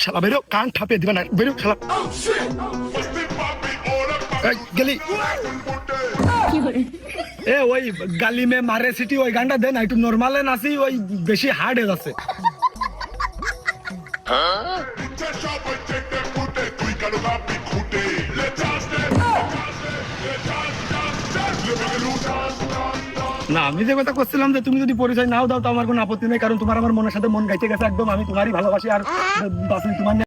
শালা বেরো, কান ঠাপে দিবে না, বেরো শালা। গেলি এ ওই গালি মে মারে সিটি ওই গানটা দেন, একটু নর্মালে নাচি, ওই বেশি হার্ড হয়ে যাচ্ছে। না আমি যে কথা করছিলাম যে তুমি যদি পরিচয় নাও দাও তো আমার কোনো আপত্তি নেই, কারণ তোমার আমার মনের সাথে মন গাইতে গেছে একদম, আমি তোমারই ভালোবাসি আর তোমার